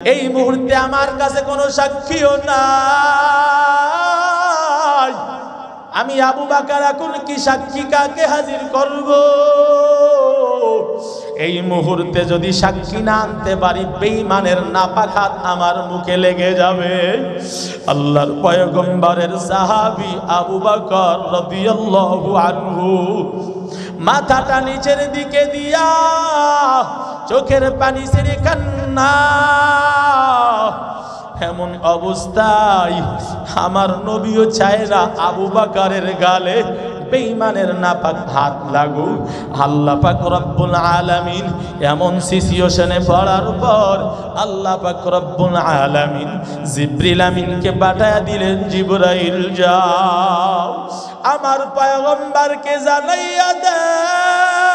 এই মুহূর্তে আমার কাছে কোনো সাক্ষীও নাই। আমি আবু বকর এখন কি সাক্ষী কাকে হাজির করব? এই মুহূর্তে যদি সাক্ষী না আনতে পারি বেঈমানের নাপাক হাত আমার মুখে লেগে যাবে। আল্লাহর পয়গম্বরের সাহাবী আবু বকর রাদিয়াল্লাহু আনহু মাথাটা নিচের দিকে দিয়া চোখের পানি ছেড়ে কান্না। এমন অবস্থায় আমার নবীও চায় না আবু বকরের গালে বেঈমানের নাপাক হাত লাগুক। আল্লাহ পাক রব্বুল আলামিন এমন সিচুয়েশনে পড়ার পর আল্লাহ পাক রব্বুল আলামিন জিবরিল আমিনকে পাঠায়া দিলেন, জিবরাইল যাও আমার পয়গম্বরকে জানাইয়া দাও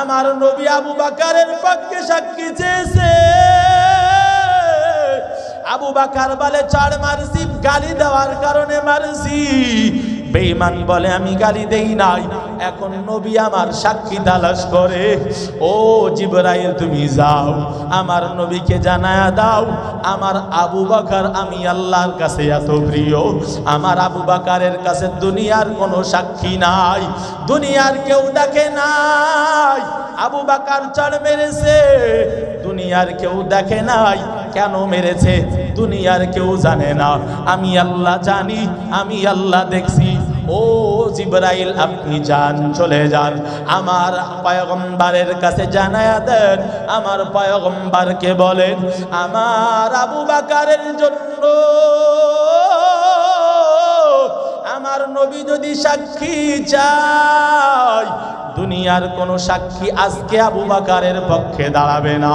আমার নবী আবু বকরের পক্ষে সাক্ষী চেয়েছে। আবু বকর বলে চড় মারছি, গালি দেওয়ার কারণে মারছি। বেঈমান বলে আমি গালি দেই নাই। এখন নবী আমার সাক্ষী তালাশ করে। ও জিবরাইল তুমি যাও আমার নবীকে জানায়া দাও আমার আবু বকর আমি আল্লাহর কাছে এত প্রিয়, আমার আবু বকরের কাছে দুনিয়ার কোনো সাক্ষী নাই, দুনিয়ার কেউ দেখে নাই। আবু বকর চড় মেরেছে, দুনিয়ার কেউ দেখে নাই। কেন মেরেছে দুনিয়ার কেউ জানে না, আমি আল্লাহ জানি, আমি আল্লাহ দেখছি। ও জিবরাইল আপনি যান, চলে যান আমার পয়গম্বরের কাছে জানায়া দেন। আমার পয়গম্বরকে বলেন আমার আবু বকরের জন্য আমার নবী যদি সাক্ষী চায় দুনিয়ার কোন সাক্ষী আজকে আবু বকরের পক্ষে দাঁড়াবে না।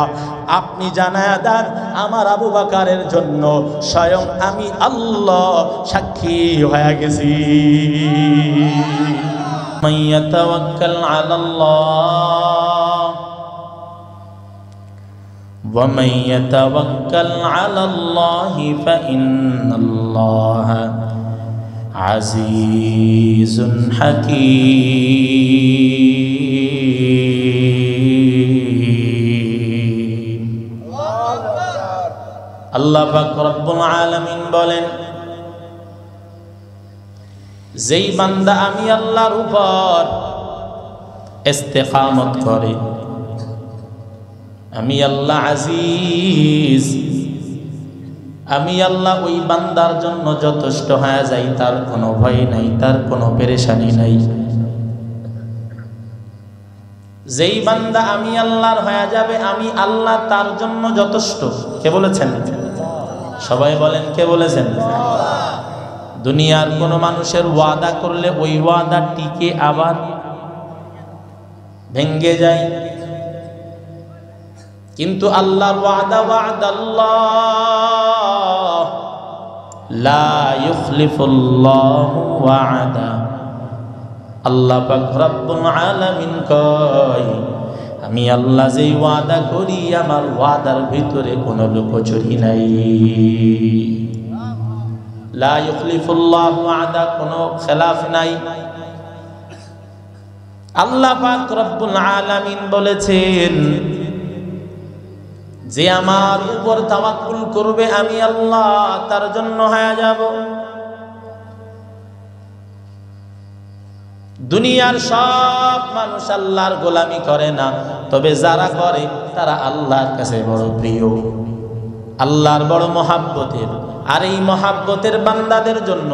আপনি জানায়া দেন আমার আবু বকরের জন্য স্বয়ং আমি আল্লাহ সাক্ষী হয়ে গেছি। মান ইয়াতাওয়াক্কাল আলাল্লাহ ওয়া মান ইয়াতাওয়াক্কাল আলাল্লাহি ফাইন্নাল্লাহা আজিজুন হাকীম। আল্লাহ পাক রব্বুল আলামিন বলেন যেই বান্দা আমি আল্লাহর উপর ইস্তেকামত করে, আমি আল্লাহ আজিজ, আমি আল্লাহ ওই বান্দার জন্য যথেষ্ট হয়ে যাই, তার কোনো ভয় নাই, তার কোনো পেরেশানি নাই। যেই বান্দা আমি আল্লাহর হয়ে যাবে আমি আল্লাহ তার জন্য যথেষ্ট। কে বলেছেন? সবাই বলেন কে বলেছেন? দুনিয়ার কোন মানুষের ওয়াদা করলে ওই ওয়াদা টিকে আবার ভেঙ্গে যায়, কিন্তু আল্লাহর ওয়াদা ওয়াদাল্লাহ লা ইউখলিফুল্লাহু ওয়াদা। আল্লাহ পাক রব্বুল আলামিন কয় আমি আল্লাহ যেই ওয়াদা করি আমার ওয়াদার ভিতরে কোনো লুকোচুরি নাই। লা ইউখলিফুল্লাহু ওয়াদা, কোনো খেলাফ নাই। আল্লাহ পাক রব্বুল আলামিন বলেছেন যে আমার উপর তাওয়াক্কুল করবে আমি আল্লাহ তার জন্য হয়ে যাব। দুনিয়ার সব মানুষ আল্লাহর গোলামি করে না, তবে যারা করে তারা আল্লাহর কাছে বড় প্রিয়, আল্লাহর বড় মহাব্বতের। আর এই মহাব্বতের বান্দাদের জন্য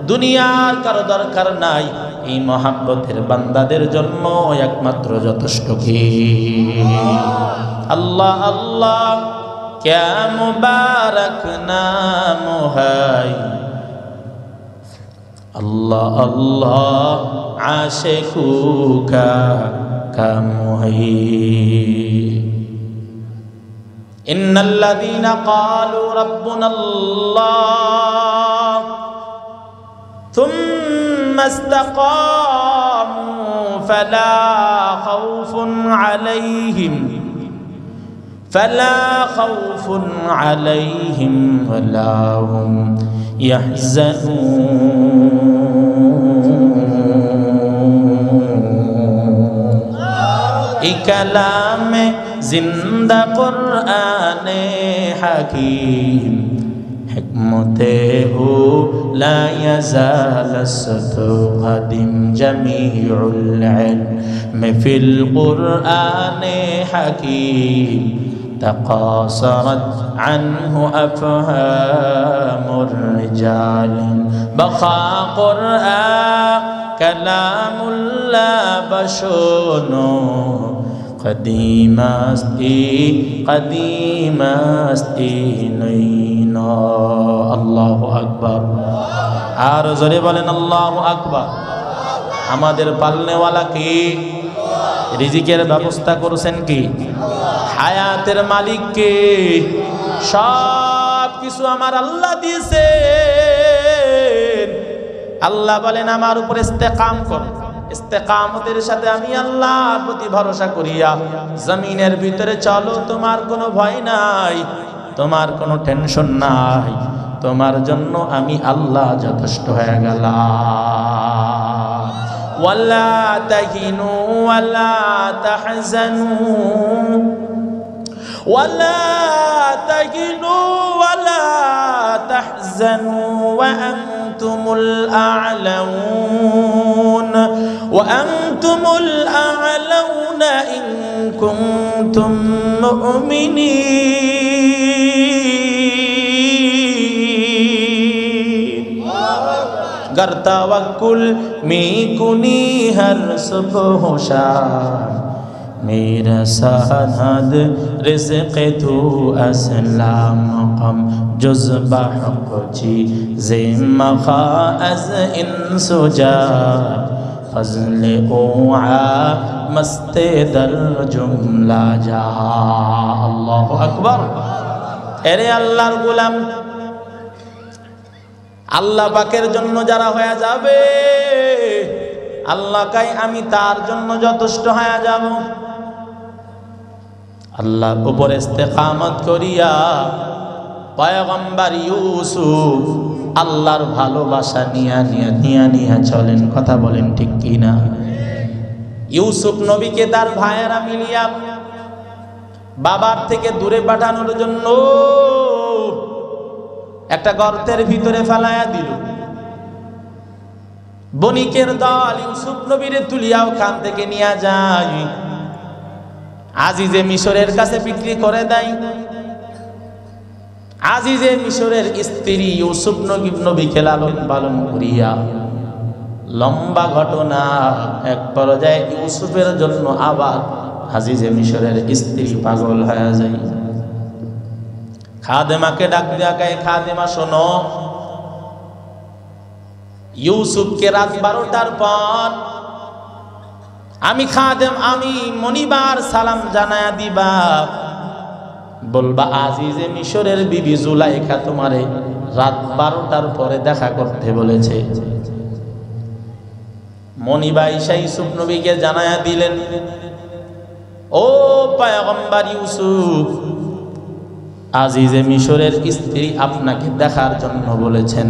দুনিয়ার কারো দরকার নাই, এই মহাব্বতের বান্দাদের জন্য একমাত্র যথেষ্ট কি আল্লাহ। আল্লাহ ক্যা মুবারক নাম হায়, আল্লাহ আল্লাহ আশিকু কা কাম হায়। ইন্নাল্লাযীনা ক্বালু রাব্বুনাল্লাহ থুম্মা ইসতাকামু ফালা খাউফুন আলাইহিম ওয়ালা হুম ইয়াহজানুন। এই কালামে জিন্দা কুরআনে হাকিম হিকমতে হু লা ইয়াজাল আসতু কাদিম জামিউল ইলম ফিল কুরআনে হাকিম تقاصرت عنه أفهام الرجال بقى قرآن كلام الله بشون قديم استي نينا الله أكبر আর জোরে বলেন আল্লাহু আকবার। আমাদের পালনেওয়ালা কি? রিজিকের ব্যবস্থা করেছেন কি? হায়াতের মালিক কে? সব কিছু আমার আল্লাহ দিয়েছেন। আল্লাহ বলেন আমার উপর ইস্তেকাম করো, ইস্তেকামতের সাথে আমি আল্লাহর প্রতি ভরসা করিয়া জমিনের ভিতরে চলো, তোমার কোনো ভয় নাই, তোমার কোনো টেনশন নাই, তোমার জন্য আমি আল্লাহ যথেষ্ট হয়ে গেলাম। ওয়ালা তাহিনু ওয়ালা তাহজানু ولا تهنوا ولا تحزنوا وأنتم الأعلون إن كنتم مؤمنين گر توکل می کنی ہر صبح و شام میرا سند رزق تو اسلام قم جز بحق چیز مخا از انس جا فضل اوعا مست در جملہ جا اللہ اکبر۔ এরে আল্লাহর গোলাম, আল্লাহ পাকের জন্য যারা হয়ে যাবে, আল্লাহ কাই আমি তার জন্য যথেষ্ট হয়ে যাব। আল্লাহর উপর ইস্তেকামত করিয়া পয়গম্বর ইউসুফ আল্লাহর ভালোবাসা নিয়া চলেন। কথা বলেন ঠিক কি না? ইউসুফ নবীকে তার ভাইয়েরা মিলিয়া বাবার থেকে দূরে পাঠানোর জন্য একটা গর্তের ভিতরে ফেলায়া দিল। বণিকের দল ইউসুফ নবীরে তুলিয়া ওখান থেকে নিয়ে যায়, আজিজে মিশরের কাছে বিক্রি করে দেয়। আজিজে মিশরের স্ত্রী ইউসুফ নবীকে লালন পালন করিয়া লম্বা ঘটনা, এক পর্যায়ে ইউসুফের জন্য আবার আজিজে মিশরের স্ত্রী পাগল হয়ে যায়। খাদেমাকে ডাক দিয়া কয়, খাদেমা শোনো, ইউসুফকে রাত 12টার পর আমি খাদেম, আমি মনিবার সালাম জানায়া দিবা, বলবা আজিজে মিশরের বিবি জুলাইখা তোমারে রাত 12টার পরে দেখা করতে বলেছে। মনিবা ঈসা ইউসুফ নবীকে জানায়া দিলেন, ও পয়গম্বর ইউসুফ, আজিজে মিশরের স্ত্রী আপনাকে দেখার জন্য বলেছেন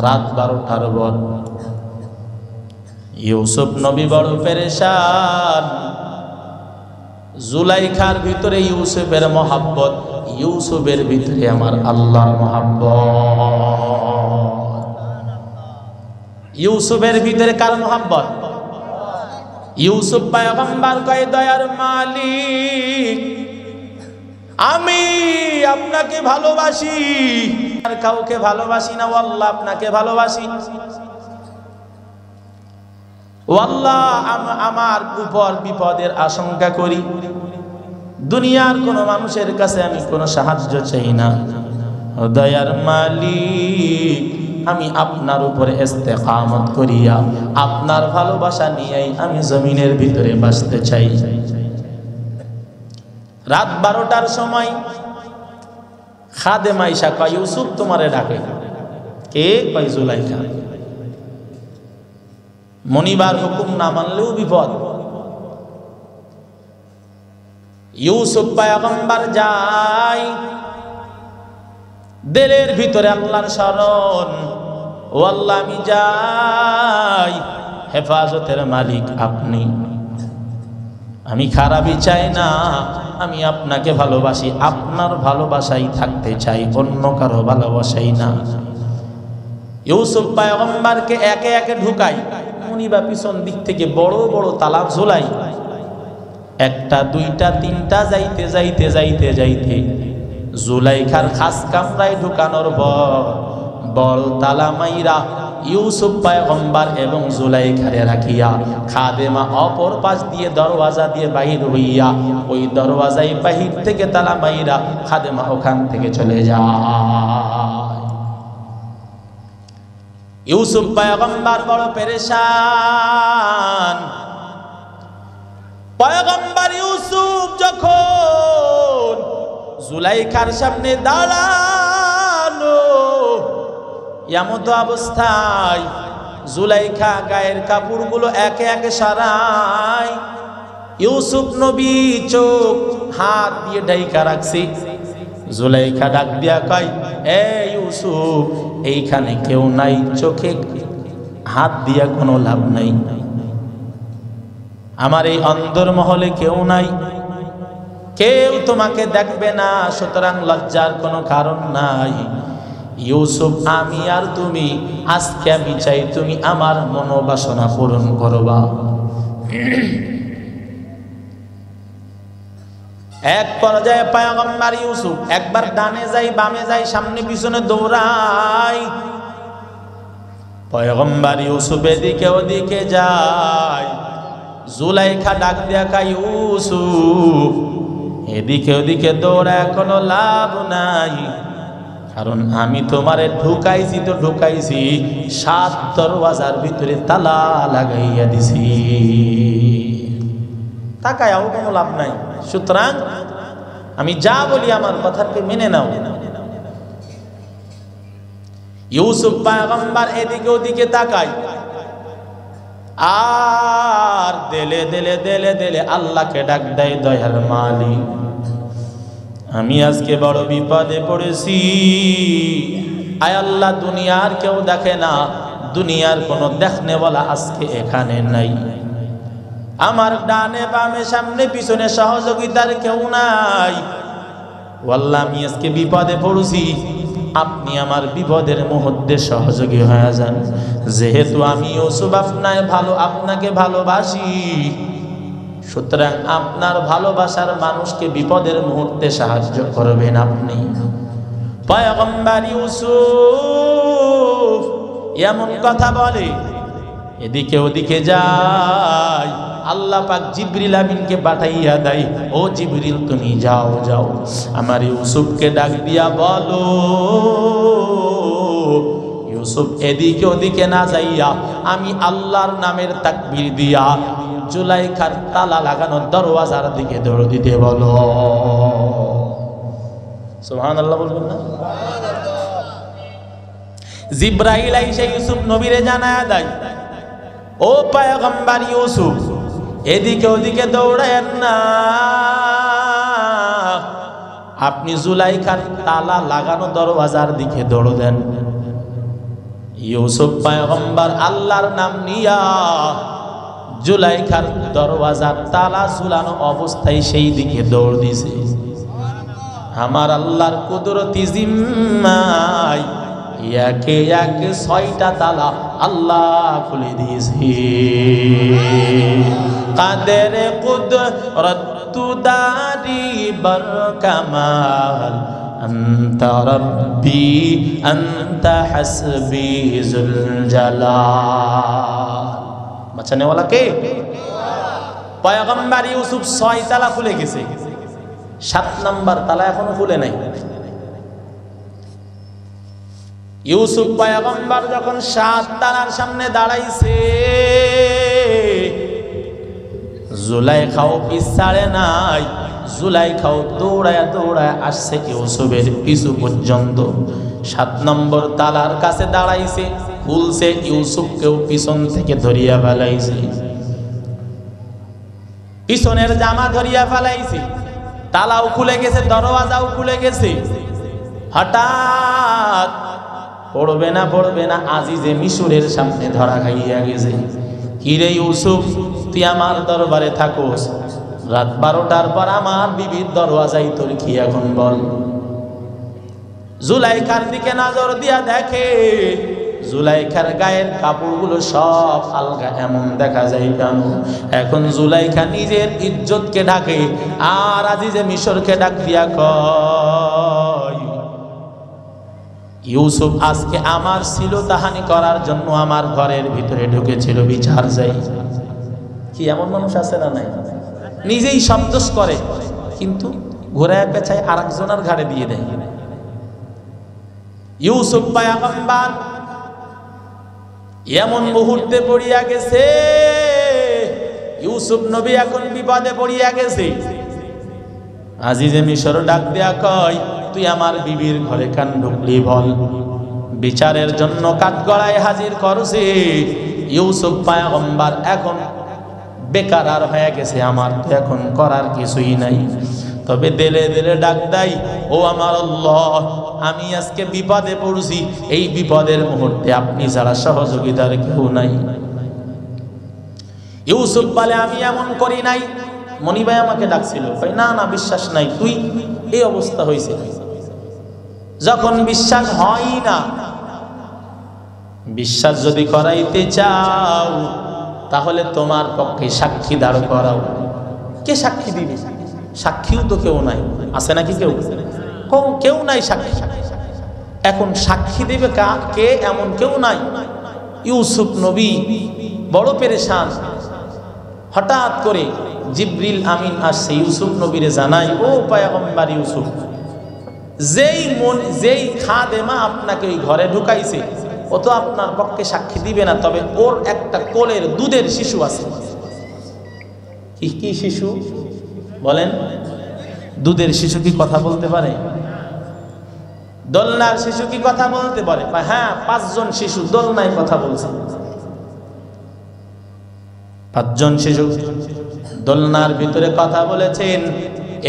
রাত 12টার পর। ইউসুফ নবী বড় পেরেশান। জুলাইখার ভিতরে ইউসুফের মহাব্বত, ইউসুফের ভিতরে আমার আল্লাহর মহাব্বত। ইউসুফের ভিতরে কার মহাব্বত? ইউসুফ পয়গম্বর কয়, দয়ার মালিক, আমি আপনাকে ভালোবাসি, আর কাউকে ভালোবাসি না, আল্লাহ আপনাকে ভালোবাসি। আল্লাহ আমার উপর বিপদের আশঙ্কা করি, দুনিয়ার কোন মানুষের কাছে আমি কোনো সাহায্য চাই না। দয়ার মালিক, আমি আপনার উপরে ইস্তেকামত করিয়া আপনার ভালোবাসা নিয়েই আমি জমিনের ভিতরে বাঁচতে চাই। রাত 12টার সময় খাদেমা ঈসা কয়, ইউসুফ তোমারে ডাকে। কে? কয় জুলাইখা। মনিবার হুকুম না মানলেও বিপদ। ইউসুফ পয়গম্বর যায়, দিলের ভিতরে আল্লাহর শরণ, ও আল্লাহ আমি যাই, হেফাজতের মালিক আপনি। আমি খারাপই চাই না, আমি আপনাকে ভালোবাসি, আপনার ভালোবাসাই থাকতে চাই, অন্য কারো ভালোবাসাই না। ইউসুফ পয়গম্বরকে একে একে ঢুকাই, মুনিবা পিছন দিক থেকে বড় বড় তালা ঝোলাই, একটা দুইটা তিনটা যাইতে যাইতে যাইতে যাইতে জুলাইখার খাস কামরায় ঢুকানোর পর বড় তালা মাইরা ইউসুফ পয়গম্বর এবং জুলাইখারে রাখিয়া খাদেমা অপর পাশ দিয়ে দরওয়াজা দিয়ে বাহির হইয়া ওই দরওয়াজায় বাহির থেকে তালা মাইরা খাদেমা ওখান থেকে চলে যায়। ইউসুফ পয়গম্বর বড় পেরেশান। পয়গম্বর ইউসুফ যখন জুলাইখার সামনে দাঁড়ানো, এমত অবস্থায় জুলাইখা গায়ের কাপড়গুলো একে একে সরায়, ইউসুফ নবী চোখ হাত দিয়ে ঢাইকা রাখছে। জুলাইখা ডাক দিয়া কয়, এ ইউসুফ, এইখানে কেউ নাই, চোখে হাত দিয়া কোনো লাভ নাই, আমার এই অন্দরমহলে কেউ নাই, কেউ তোমাকে দেখবে না, সুতরাং লজ্জার কোনো কারণ নাই। ইউসুফ, আমি আর তুমি, আজকে আমি চাই তুমি আমার মনোবাসনা পূরণ করবা। এক পর্যায়ে পয়গম্বর ইউসুফ একবার ডানে যাই বামে যাই সামনে পিছনে দৌড়াই। পয়গম্বর ইউসুফ এদিকে ওদিকে যায়। জুলাইখা ডাক দেখা, ইউসুফ এদিকে ওদিকে দৌড়ায় কোনো লাভ নাই, কারণ আমি তোমারে ঢুকাইছি তো ঢুকাইছি, 7 দরওয়াজার ভিতরে তালা লাগাইয়া দিছি, তাকায়াও কোনো লাভ নাই, সুতরাং আমি যা বলি আমার কথাকে মেনে নাও। ইউসুফ পয়গম্বর এদিকে ওদিকে তাকায় আর দেলে দেলে দেলে দেলে আল্লাহকে ডাক দেয়, দয়ার মালিক, আমি আজকে বড় বিপদে পড়েছি, আয় আল্লাহ, দুনিয়ার কেউ দেখে না, দুনিয়ার কোনো দেখনেওয়ালা আজকে এখানে নাই, আমার ডানে বামে সামনে পিছনে সহযোগিতার কেউ নাই, আল্লাহ আমি আজকে বিপদে পড়েছি, আপনি আমার বিপদের মুহূর্তে সহযোগী হয়ে যান, যেহেতু আমি ইউসুফ আপনাকে ভালোবাসি, সুতরাং আপনার ভালোবাসার মানুষকে বিপদের মুহূর্তে সাহায্য করবেন আপনি। পয়গম্বর ইউসুফ এমন কথা বলে, এদিকে ওদিকে যায়, আল্লাহ পাক জিবরিল আমিনকে পাঠাইয়া দেয়, ও জিবরিল তুমি যাও যাও আমার ইউসুফকে ডাক দিয়া বলো, ইউসুফ এদিকে ওদিকে না যাইয়া আমি আল্লাহর নামের তাকবীর দিয়া জুলাইখার তালা লাগানো দরওয়াজার দিকে দৌড় দিতে বলো। সুবহানাল্লাহ বলবেন না? জিবরাইল আইসা ইউসুফ নবীরে জানায়া দেয়, ও পয়গম্বর ইউসুফ এদিকে ওদিকে দৌড়ায়েন না, আপনি জুলাইখার তালা লাগানো দরওয়াজার দিকে দৌড় দেন। ইউসুফ পয়গম্বর আল্লাহর নাম নিয়া জুলাইখার দরওয়াজার তালা ঝুলানো অবস্থায় সেই দিকে দৌড় দিছে। আমার আল্লাহর কুদরতি জিম্মায় একে একে 6টা তালা আল্লাহ খুলে দিয়েছে। কাদের কুদরত দারি বরকামাল আনতা রব্বি আনতা হাসবি যুল জালাল। বাঁচানেওয়ালা কে? পয়গম্বর ইউসুফ 6 তালা খুলে গেছে, 7 নাম্বার তালা এখনো খুলে নাই। ইউসুফ পয়গম্বর যখন 7 তালার সামনে দাঁড়াইছে, জুলাইখাও পিছাড়ে নাই, জুলাইখাও দৌড়ায় দৌড়ায় আসছে ইউসুফের পিছু পর্যন্ত। 7 নম্বর তালার কাছে দাঁড়াইছে, খুলছে, ইউসুফকেও পিছন থেকে ধরিয়া ফেলাইছে, পিছনের জামা ধরিয়া ফেলাইছে, তালাও খুলে গেছে, দরওয়াজাও খুলে গেছে। হঠাৎ পড়বে না আজিজে মিশরের সামনে ধরা খাইয়া গেছে। কিরে ইউসুফ, তুই আমার দরবারে থাকোস, রাত 12টার পর আমার বিবির দরওয়াজায় তোর কি এখন বল। জুলাইখার দিকে নজর দিয়া দেখে জুলাইখার গায়ের কাপড়গুলো সব আলগা, এমন দেখা যায় কেন? এখন জুলাইখা নিজের ইজ্জতকে ঢাকে আর আজিজে মিশরকে ডাক দিয়া কয়, ইউসুফ আজকে আমার শ্লীলতাহানি করার জন্য আমার ঘরের ভিতরে ঢুকেছিল, বিচার চাই। কি এমন মানুষ আছে না নাই? নিজেই সব দোষ করে কিন্তু ঘোরায় পেছায় আরেকজনের ঘাড়ে দিয়ে দেয়। ইউসুফ পয়গম্বর এমন মুহূর্তে পড়িয়া গেছে, ইউসুফ নবী এখন বিপদে পড়িয়া গেছে। আজিজে মিশর ডাক দেয়া কয়, তুই আমার বিবির ঘরে কান ঢুকলি বল। বিচারের জন্য কাঠগড়ায় হাজির করছে। ইউসুফ পয়গম্বর এখন বেকার আর হয়ে গেছে, আমার তো এখন করার কিছুই নাই। তবে দিলে দিলে ডাক দেয়, ও আমার আল্লাহ, আমি আজকে বিপদে পড়ছি, এই বিপদের মুহূর্তে আপনি ছাড়া সহযোগিতার কেউ নাই। ইউসুফ বলে, আমি এমন করি নাই। মনি ভাই আমাকে ডাকছিল, না না বিশ্বাস নাই, তুই এই অবস্থা হয়েছে। যখন বিশ্বাস হয় না, বিশ্বাস যদি করাইতে চাও তাহলে তোমার পক্ষে সাক্ষী দাঁড় করাও। কে সাক্ষী দিবে? সাক্ষীও তো কেউ নাই, আছে নাকি? কেউ নাই সাক্ষী। এখন সাক্ষী দেবে কে? এমন কেউ নাই। ইউসুফ নবী বড় পেরেশান। হঠাৎ করে জিবরিল আমিন আসছে, ইউসুফ নবীরে জানাই, ও পয়গম্বর ইউসুফ, যেই খাদেমা আপনাকে ওই ঘরে ঢুকাইছে ও তো আপনার পক্ষে সাক্ষী দিবে না, তবে ওর একটা কোলের দুধের শিশু আছে। কি শিশু বলেন? দুধের শিশু কি কথা বলতে পারে? দোলনার শিশু কি কথা বলতে পারে? হ্যাঁ, 5 জন শিশু দোলনায় কথা বলছে। 5 জন শিশু দোলনার ভিতরে কথা বলেছেন।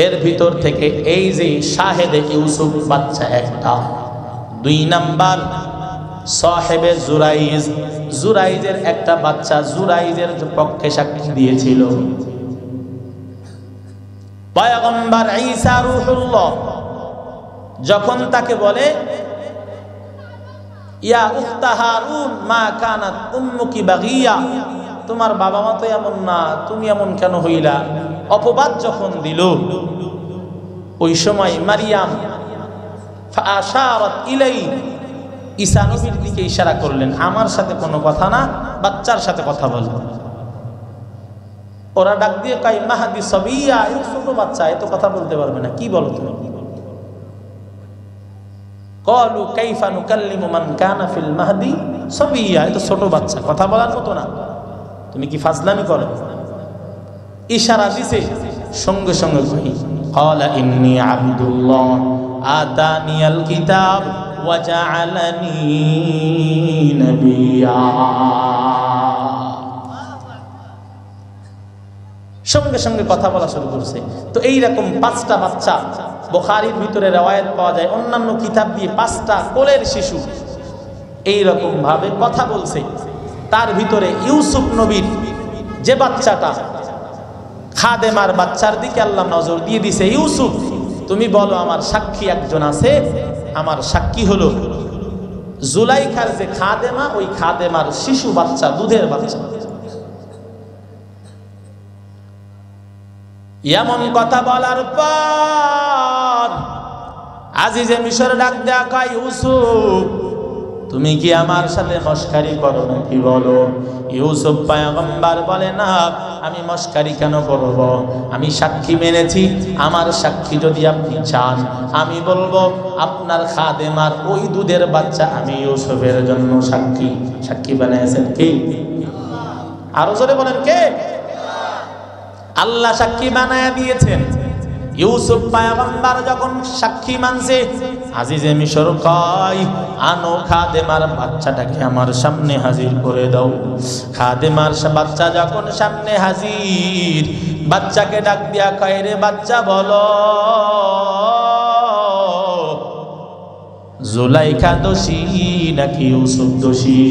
এর ভিতর থেকে এই যে শাহেদে ইউসুফ বাচ্চা একটা, 2 নাম্বার সাহেবে জুরাইজের একটা বাচ্চা জুরাইজের পক্ষে সাক্ষী দিয়েছিল। পয়গম্বর ঈসা রূহুল্লাহ যখন তাকে বলে, ইয়া উখতা হারুন মা কানাত উম্মুকি বাগিয়া, তোমার বাবা মা তো এমন না, তুমি এমন কেন হইলা? অপবাদ যখন দিল, ওই সময় মারিয়াম ফাআশারাত ইলাই, ঈসা নবীর দিকে ইশারা করলেন, আমার সাথে কোনো কথা না, বাচ্চার সাথে কথা বল। ওরা ডাক দিয়ে কয়, মাহদি সবিয়া, এই ছোট বাচ্চা, এত কথা বলতে পারবে না, কি বলো তুমি? ক্বালু কাইফা নুকাল্লিমু মান কানা ফিল মাহদি সবিয়া, এত ছোট বাচ্চা, কথা বলার মতো না, তুমি কি ফাজলামি করো? ইশারা দিছে, সঙ্গে সঙ্গে কই, ক্বালা ইন্নী আবদুল্লাহ আতানিয়াল কিতাব ওয়া জাআলানি নাবিয়্যা। সঙ্গে সঙ্গে কথা বলা শুরু করছে। তো এইরকম 5টা বাচ্চা বুখারীর ভিতরে রওয়ায়াত পাওয়া যায়, অন্যান্য কিতাব দিয়ে 5টা কোলের শিশু এইরকম ভাবে কথা বলছে। তার ভিতরে ইউসুফ নবীর যে বাচ্চাটা, খাদেমার বাচ্চার দিকে আল্লাহ নজর দিয়ে দিছে, ইউসুফ তুমি বলো আমার সাক্ষী একজন আছে, আমার সাক্ষী হলো জুলাইখার যে খাদেমা, ওই খাদেমার শিশু বাচ্চা, দুধের বাচ্চা। এমন কথা বলার পর আজিজে মিশর ডাক দেয়া কয়, ইউসুফ তুমি কি আমার সাথে মশকারি করো নাকি বলো? ইউসুফ পয়গম্বর বলে, না, আমি মশকারি কেন করব? আমি সাক্ষী মেনেছি, আমার সাক্ষী যদি আপনি চান আমি বলবো আপনার খাদেমার ওই দুধের বাচ্চা আমি ইউসুফের জন্য সাক্ষী বানিয়েছেন কে? আরো জোরে বলেন, কে? আল্লাহ সাক্ষী বানায়া দিয়েছেন। ইউসুফ পয়গম্বর যখন সাক্ষী মানছে, আজিজে মিশর কয়, আনো খাদেমার বাচ্চাটাকে আমার সামনে হাজির করে দাও। খাদেমার বাচ্চা যখন সামনে হাজির, বাচ্চাকে ডাক দিয়া কয়, রে বাচ্চা বলো, জুলাইখা দোষী নাকি ইউসুফ দোষী?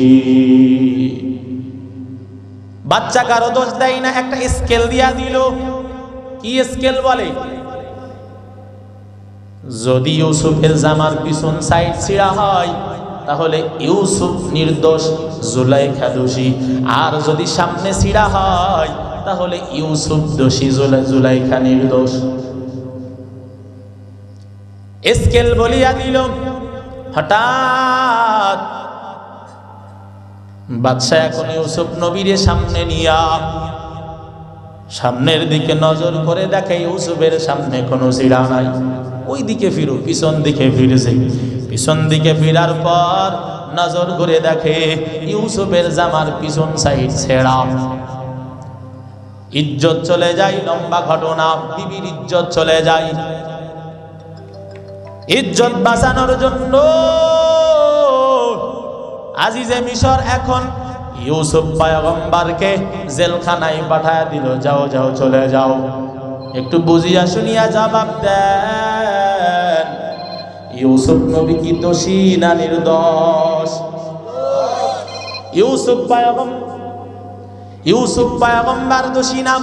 বাচ্চা কারো দোষ দেয় না, একটা স্কেল দিয়া দিল। কি স্কেল বলে? যদি ইউসুফের জামার পিছন সাইড ছিঁড়া হয় তাহলে ইউসুফ নির্দোষ, জুলাইখা দোষী। আর যদি সামনে ছিঁড়া হয় তাহলে ইউসুফ দোষী, জুলাইখা নির্দোষ। স্কেল বলিয়া দিল। হঠাৎ বাদশা এখন ইউসুফ নবীরে সামনে নিয়া সামনের দিকে নজর করে দেখে ইউসুফের সামনে কোনো ছিঁড়া নাই। ওই দিকে ফিরো, পিছন দিকে ফিরেছে। পিছন দিকে ফিরার পর নজর করে দেখে ইউসুফের জামার পিছন সাইড ছেঁড়া। ইজ্জত চলে যায়, লম্বা ঘটনা। বিবির ইজ্জত চলে যায়। ইজ্জত বাঁচানোর জন্য আজিজে মিশর এখন ইউসুফ পয়গম্বরকে জেলখানায় পাঠায় দিল। যাও যাও, চলে যাও। একটু বুঝিয়া শুনিয়া জবাব দেন, ইউসুফ নবী কি দোষী না নির্দোষ? ইউসুফ পয়গম্বর দোষী না।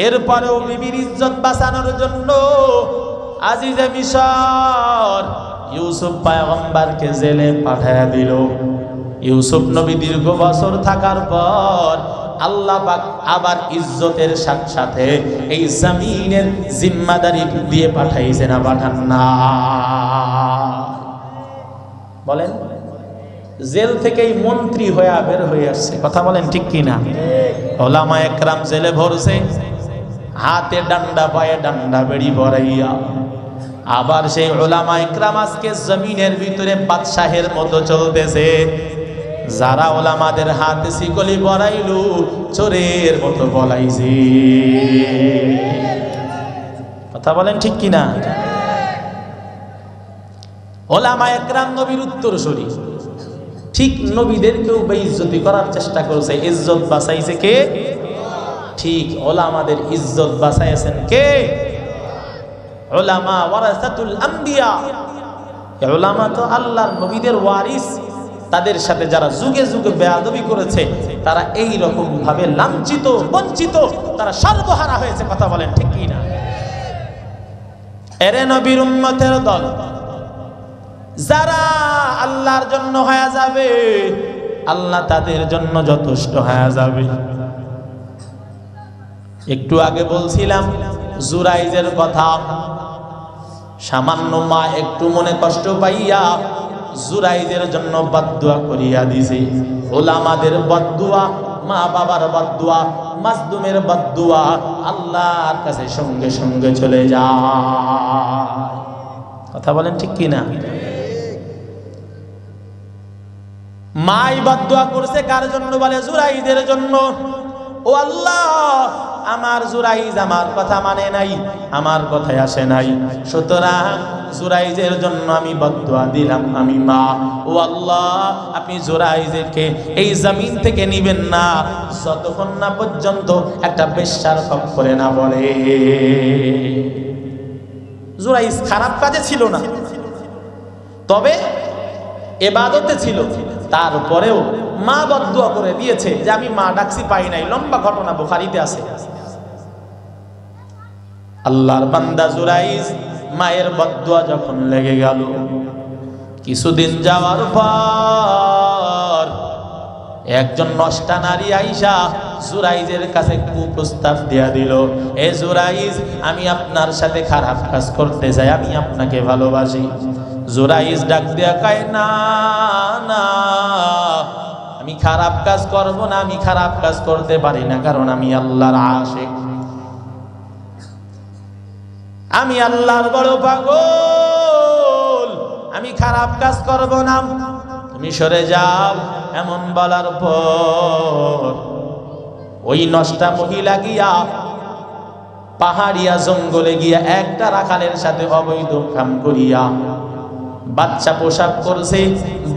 এরপরেও বিবির ইজ্জত বাঁচানোর জন্য আজিজে মিশর ইউসুফ পয়গম্বরকে জেলে পাঠায় দিল। ইউসুফ নবী দীর্ঘ বছর থাকার পর আল্লাহ পাক আবার ইজ্জতের সাথে সাথে এই জমিনের জিম্মাদারি দিয়ে পাঠাইছে না পাঠান না? বলেন, জেল থেকেই মন্ত্রী হয়ে বের হয়ে আসছে। কথা বলেন ঠিক কিনা? ওলামা একরাম জেলে ভরছে, হাতে ডান্ডা পায়ে ডান্ডা বেড়ি ভরাইয়া। আবার সেই ওলামা একরাম আজকে জমিনের ভিতরে বাদশাহের মতো চলতেছে। যারা ওলামাদের হাতে শিকলি পরাইলু চোরের মতো বলাইছে। কথা বলেন ঠিক কিনা? ওলামা একরাম নবীর উত্তরসূরি। ঠিক নবীদেরকেও বেইজ্জতি করার চেষ্টা করছে। ইজ্জত বাঁচাইছে কে? ঠিক ওলামাদের ইজ্জত বাঁচাইছেন কে? উলামা ওয়ারাসাতুল আম্বিয়া। উলামা তো আল্লাহর নবীদের ওয়ারিস। তাদের সাথে যারা যুগে যুগে বেয়াদবি করেছে তারা এই রকম ভাবে লাঞ্ছিত, বঞ্চিত, তারা সর্বহারা হয়েছে। কথা বলেন ঠিক কি না? এরে নবীর উম্মতের দল, যারা আল্লাহর জন্য হয়ে যাবে আল্লাহ তাদের জন্য যথেষ্ট হয়ে যাবে। একটু আগে বলছিলাম জুরাইজের কথা। সামান্য মা একটু মনে কষ্ট পাইয়া জুরাইজের জন্য বদদুয়া করিয়া দিছে। ওলামাদের বদদুয়া, মা বাবার বদদুয়া, মাজলুমের বদদুয়া আল্লাহর কাছে সঙ্গে সঙ্গে চলে যায়। কথা বলেন ঠিক কি না? মাই বদদুয়া করছে কার জন্য? বলে জুরাইজের জন্য। ও আল্লাহ, আমার জুরাইজ আমার কথা মানে নাই, আমার কথায় আসে নাই, সুতরাং জুরাইজের জন্য আমি বদদুয়া দিলাম। আমি মা, ও আল্লাহ আপনি জুরাইজকে এই জমিন থেকে নিবেন না যতক্ষণ না পর্যন্ত একটা বেশ্যার খপ্পরে না পড়ে। জুরাইজ খারাপ কাজে ছিল না, তবে ইবাদতে ছিল। তারপরেও মা বদদুয়া করে দিয়েছে যে আমি মা ডাকছি পাই নাই। লম্বা ঘটনা, বুখারীতে আছে। আল্লাহর বান্দা জুরাইজ মায়ের বদদুয়া যখন লেগে গেল, কিছুদিন যাওয়ার পর একজন নষ্টা নারী আইসা জুরাইজের কাছে কুপ্রস্তাব দিয়া দিল, এ জুরাইজ আমি আপনার সাথে খারাপ কাজ করতে চাই, আমি আপনাকে ভালোবাসি। জুরাইজ ডাক দিয়া কয়, না না আমি খারাপ কাজ করব না, আমি খারাপ কাজ করতে পারি না, কারণ আমি আল্লাহর আশিক, আমি আল্লাহর বড় পাগল, আমি খারাপ কাজ করব না, তুমি সরে যাও। এমন বলার পর ওই নষ্টা মহিলা গিয়া পাহাড়িয়া জঙ্গলে গিয়া একটা রাখালের সাথে অবৈধ কাম করিয়া বাচ্চা পোশাক করছে।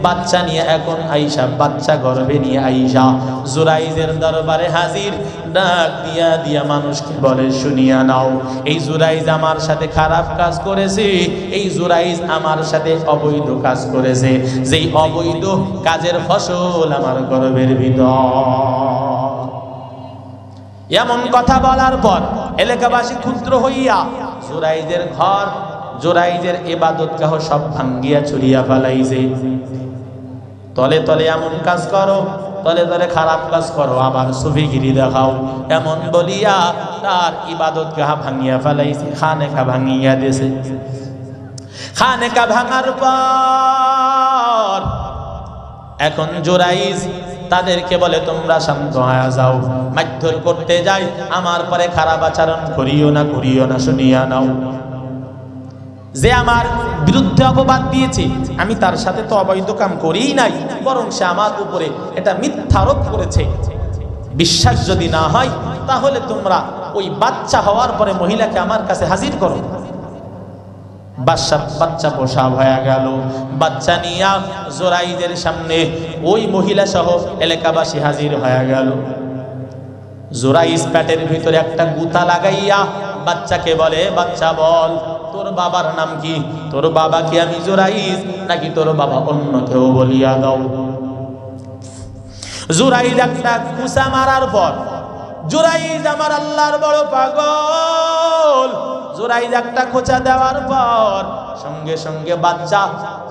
বাচ্চা নিয়ে এখন আইসা, বাচ্চা গর্ভে নিয়ে আইসা জুরাইজের দরবারে হাজির। ডাক দিয়া দিয়া মানুষকে বলে, শুনিয়া নাও, এই জুরাইজ আমার সাথে খারাপ কাজ করেছে, এই জুরাইজ আমার সাথে অবৈধ কাজ করেছে, যেই অবৈধ কাজের ফসল আমার গর্ভের ভিতর। এমন কথা বলার পর এলাকাবাসী ক্ষুদ্র হইয়া জুরাইজের ঘর, জুরাইজের ইবাদতগাহ সব ভাঙ্গিয়া চুরিয়া ফেলাইছে। তলে তলে এমন কাজ করো, তলে তলে খারাপ কাজ করো, আবার সুফিগিরি দেখাও, এমন বলিয়া তার ইবাদতগাহ ভাঙ্গিয়া ফেলাইছে, খানেকা ভাঙ্গিয়া দিয়েছে। খানেকা ভাঙার পর এখন জুরাইজ তাদেরকে বলে তোমরা শান্ত হয়ে যাও, মারধর করতে যাই, আমার পরে খারাপ আচরণ করিও না, করিও না, শুনিয়া নাও। যে আমার বিরুদ্ধে অপবাদ দিয়েছে, আমি তার সাথে তো অবৈধ কাম করিই নাই, বরং সে আমার উপরে এটা মিথ্যা আরোপ করেছে। বিশ্বাস যদি না হয় তাহলে তোমরা ওই বাচ্চা হওয়ার পরে মহিলাকে আমার কাছে হাজির করো। বাচ্চা পোষা হয়ে গেল। বাচ্চা নিয়া জুরাইজের সামনে ওই মহিলা সহ এলাকাবাসী হাজির হয়ে গেল। জুরাইজ পেটের ভিতরে একটা গুতা লাগাইয়া বাচ্চাকে বলে, বাচ্চা বল তোর বাবার নাম কি? তোর বাবা কি আমি জুরাইজ, নাকি তোর বাবা অন্য কেউ? বলিয়া দাও। জুরাইজ একটা কুসা মারার পর, জুরাইজ আমার আল্লাহর বড় পাগল, জুরাইজ একটা খোঁচা দেওয়ার পর সঙ্গে সঙ্গে বাচ্চা,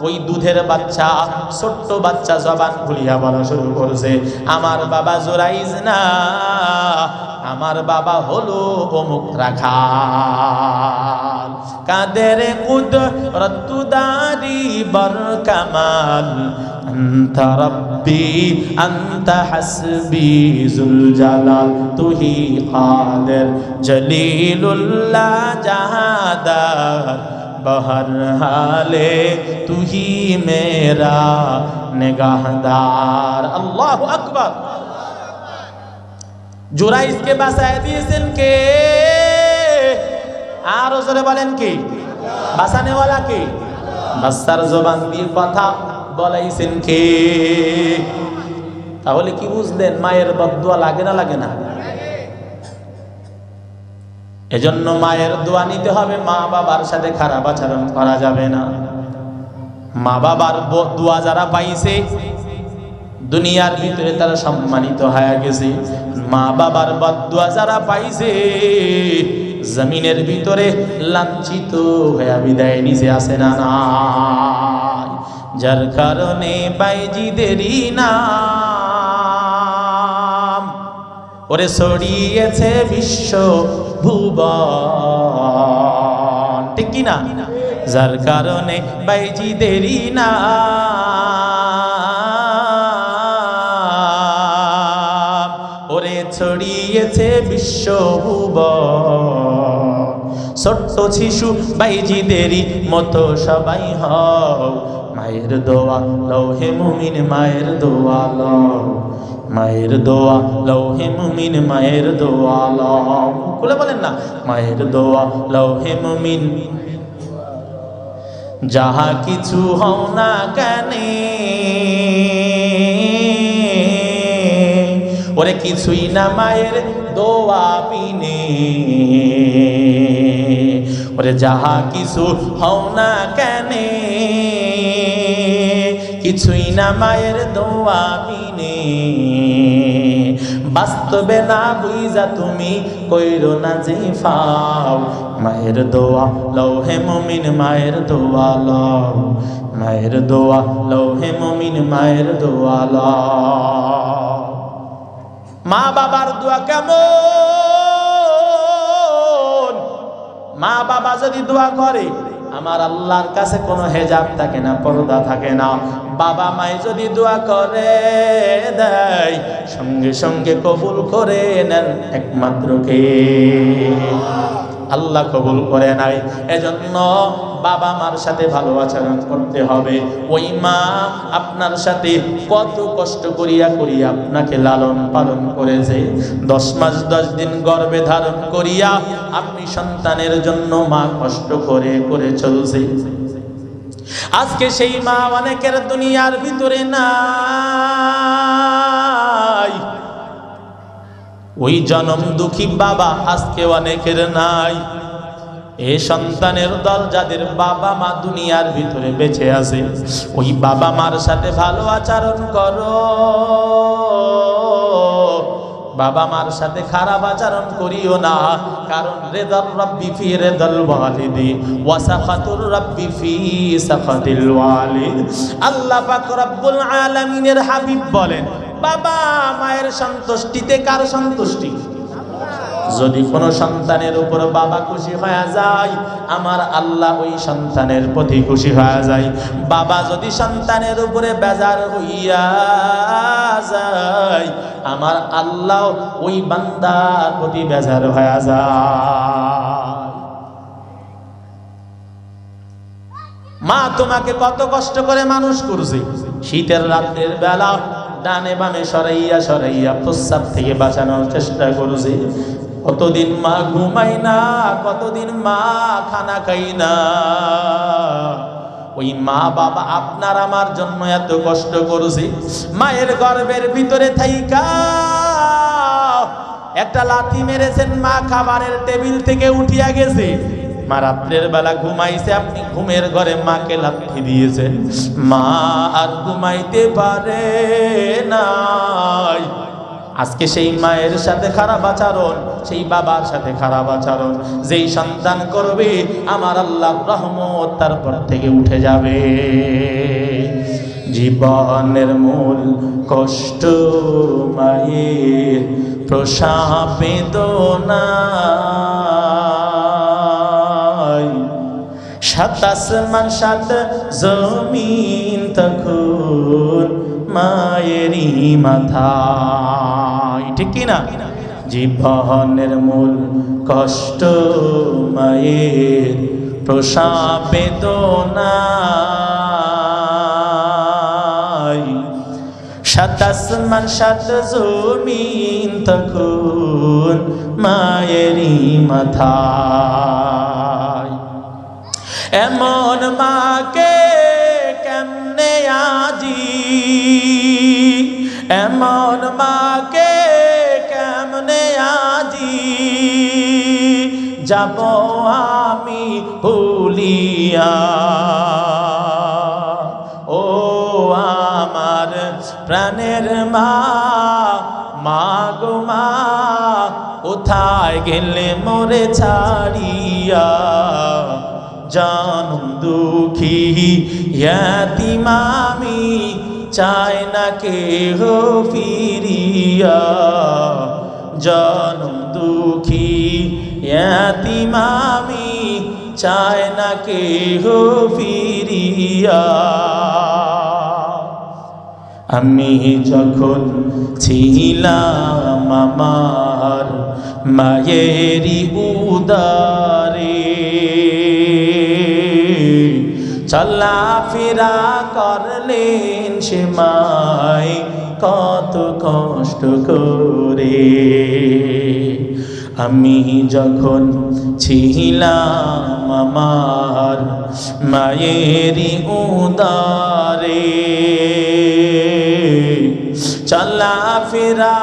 ওই দুধের বাচ্চা, ছোট্ট বাচ্চা জবান খুলিয়া বলা শুরু করছে, আমার বাবা জুরাইজ না, আমার বাবা হলো অমুক রাখাল। কাদের কুদরত দারি বর কামাল, আনতা রব্বি আনতা হাসবি জুল জালাল, তুহি কাদের জলিলুল্লাহ জাহাদার, বহর হালে তুহি মেরা নিগাহদার। আল্লাহু আকবার। জুরাইজকে বাঁচায় দিয়েছেন কে? আর জোরে বলেন কি? বাঁচানেওয়ালা কে? বাচ্চার জবান দিয়ে কথা বলাইছেন কে? তাহলে কি বুঝলেন? মায়ের বদদুয়া লাগে না, লাগে না? এজন্য মায়ের দোয়া নিতে হবে, মা বাবার সাথে খারাপ আচরণ করা যাবে না। মা বাবার দোয়া যারা পাইছে দুনিয়ার ভিতরে তারা সম্মানিত হয়ে গেছে, মা বাবার বদদুয়া যারা পাইছে জমিনের ভিতরে লাঞ্ছিত হয়ে বিদায় নিচে আসে না। যার কারণে বাইজিদেরই নাম ওরে ছড়িয়েছে বিশ্ব ভুবন, ঠিক কিনা? যার কারণে বাইজিদেরই নাম ওরে ছড়িয়েছে বিশ্ব ভুবন। ছোট্ট শিশু বাইজিদেরই মতো সবাই হও, মায়ের দোয়া লৌহে মুমিন, মায়ের দোয়া লও, মায়ের দোয়া লৌহে মুমিন, মায়ের দোয়া লও। খুলে বলেন না, মায়ের দোয়া লৌহে মুমিন। যাহা কিছু হও না কেনে ওরে কিছুই না মায়ের দোয়া বিনে, ওরে যাহা কিছু হও না কেনে কিছুই না মায়ের দোয়া বিনে। বাস্তবে না বুঝা তুমি কইরো না যে ফাও, মায়ের দোয়া লৌহে মুমিন, মায়ের দোয়া লও, মায়ের দোয়া লৌহে মুমিন, মায়ের দোয়া লও। মা বাবার দোয়া কেমন? মা বাবা যদি দোয়া করে আমার আল্লাহর কাছে কোনো হেজাব থাকে না, পর্দা থাকে না। বাবা মাই যদি দোয়া করে দেয় সঙ্গে সঙ্গে কবুল করে নেন একমাত্র কে? আল্লাহ কবুল করে নাই। এজন্য বাবা মার সাথে ভালো আচরণ করতে হবে। ওই মা আপনার সাথে কত কষ্ট করিয়া করিয়া আপনাকে লালন পালন করেছে, 10 মাস 10 দিন গর্ভে ধারণ করিয়া আপনি সন্তানের জন্য মা কষ্ট করে করে চলছে। আজকে সেই মা অনেকের দুনিয়ার ভিতরে নাই। ওই জনম দুঃখী বাবা আজকে অনেকের নাই। এই সন্তানের দল যাদের বাবা মা দুনিয়ার ভিতরে বেঁচে আছে, ওই বাবা মার সাথে ভালো আচরণ করো। বাবা মার সাথে খারাপ আচরণ করিও না, কারণ রিদার রাব্বি ফি রিদাল ওয়ালিদি ওয়া সাখাতুর রাব্বি ফি সাখাতিল ওয়ালিদ। আল্লাহ পাক রব্বুল আলামিনের হাবিব বলেন, বাবা মায়ের সন্তুষ্টিতে কার সন্তুষ্টি? যদি কোনো সন্তানের উপর বাবা খুশি হয়ে যায়, আমার আল্লাহ ওই সন্তানের প্রতি খুশি হয়ে যায়। বাবা যদি সন্তানের উপরে বেজার হইয়া যায়, আমার আল্লাহ ওই বান্দার প্রতি বেজার হয়ে যায়। মা তোমাকে কত কষ্ট করে মানুষ করছে, শীতের রাতের বেলা ডানে বামে সরাইয়া সরাইয়া প্রস্রাব থেকে বাঁচানোর চেষ্টা করছে। কতদিন মা ঘুমাই না, কতদিন মা খানা খাই না। ওই মা বাবা আপনার আমার জন্য এত কষ্ট করছে। মায়ের গর্ভের ভিতরে থাইকা একটা লাথি মেরেছেন, মা খাবারের টেবিল থেকে উঠিয়া গেছে। মা রাত্রের বেলা ঘুমাইছে, আপনি ঘুমের ঘরে মাকে লাথি দিয়েছেন। মা আর ঘুমাইতে পারে নাই। আজকে সেই মায়ের সাথে খারাপ আচরণ, সেই বাবার সাথে খারাপ আচরণ যেই সন্তান করবে, আমার আল্লাহর রহমত তারপর থেকে উঠে যাবে। জীবনের মূল কষ্ট মায়ের প্রসব বেদনা, সাত আসমান সাত জমিন তখন মায়েরই মাথায়, ঠিক কিনা? জীবনের মূল কষ্ট মায়ের প্রসব বেদনা, সাত আসমান সাত জমিন তখন মায়েরই মাথায়। এমন মাকে কেমনে আজি, এমন মাকে কেমনে আজি যাব আমি ভুলিয়া। ও আমার প্রাণের মা, মা গো মা, কোথায় গেলে মোরে ছাড়িয়া। জানুম দুঃখী ইয়াতীম আমি, চাই না কেহ ফিরিয়া। জানুম দুঃখী ইয়াতীম আমি, চাই না কেহ ফিরিয়া। আমি যখন ছিলাম আমার মায়েরই উদারে, চলাফেরা করলেন সে মায় কত কষ্ট করে। আমি যখন ছিলাম আমার মায়েরই উদারে, চলাফেরা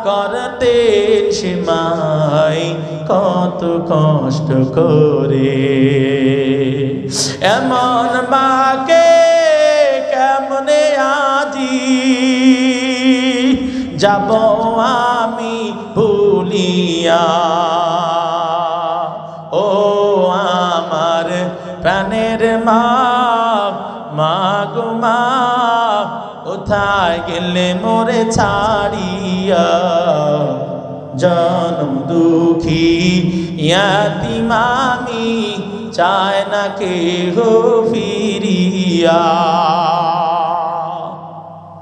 করতেন সে মায় কত কষ্ট করে। এমন মাকে কেমনে আজি যাব আমি ভুলিয়া। ও আমার প্রাণের মা, মা গো মা, কোথায় গেলে মোরে ছাড়িয়া। জনম দুঃখী ইয়াতীম আমি, চায় না কেহ ফিরিয়া।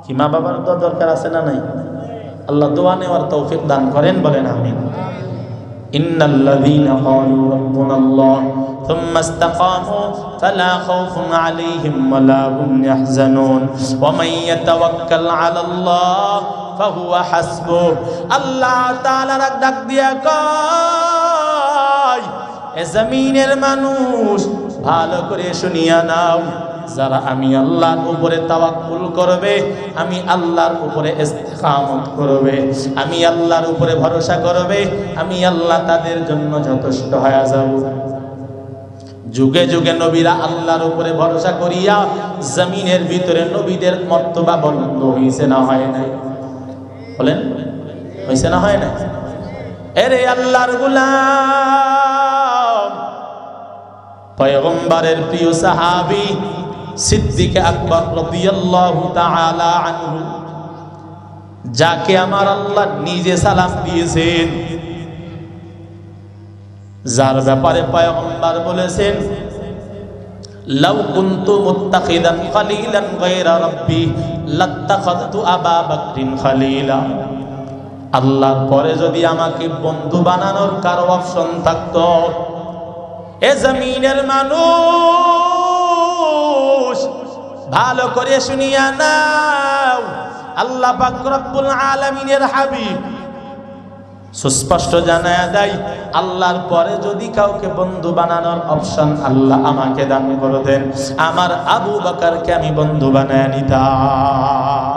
কি মা বাবার তো দরকার আছে না নাই? আল্লাহ দোয়া নেওয়ার তৌফিক দান করেন, বলেন আমিন। ইন্নাল্লাযীনা ক্বালু রাব্বুনাল্লাহ থুম্মা ইসতাকামু ফালা খাউফুন আলাইহিম ওয়ালা হুম ইয়াহজানুন ওয়া মান ইয়াতাওয়াক্কাল আলাল্লাহ ফাহুয়া হাসবুহ। আল্লাহ তাআলা ডাক দিয়া কয়, এ জমিনের মানুষ ভালো করে শুনিয়া নাও, যারা আমি আল্লাহর উপরে তাওয়াক্কুল করবে, আমি আল্লাহর উপরে ইস্তিকামত করবে, আমি আল্লাহর উপরে ভরসা করবে, আমি আল্লাহ তাদের জন্য যথেষ্ট হয়ে যাব। যুগে যুগে নবীরা আল্লাহর উপরে ভরসা করিয়া জমিনের ভিতরে নবীদের মর্তবা বন্ধ হইছে না হয় নাই? বলেন হইছে না হয় না? এরে আল্লাহর গোলাম, পয়গম্বরের প্রিয় সাহাবী সিদ্দিক আকবর রাদিয়াল্লাহু তাআলা আনহু, যাকে আমার আল্লাহ নিজে সালাম দিয়েছেন, যার ব্যাপারে পয়গম্বর বলেছেন লাউ কুনতু মুত্তাখিদান খলিলান গায়রা রাব্বি লাত্তাখাযতু আবা বকরিন খলিলা। আল্লাহর পরে যদি আমাকে বন্ধু বানানোর কারো অপশন থাকতো, এ জমিনের মানুষ ভালো করে শুনিয়া নাও, আল্লাহ পাক রব্বুল আলামিনের হাবিব সুস্পষ্ট জানায়া দেয়, আল্লাহর পরে যদি কাউকে বন্ধু বানানোর অপশন আল্লাহ আমাকে দান করতেন, আমার আবু বকরকে আমি বন্ধু বানায় নিতাম।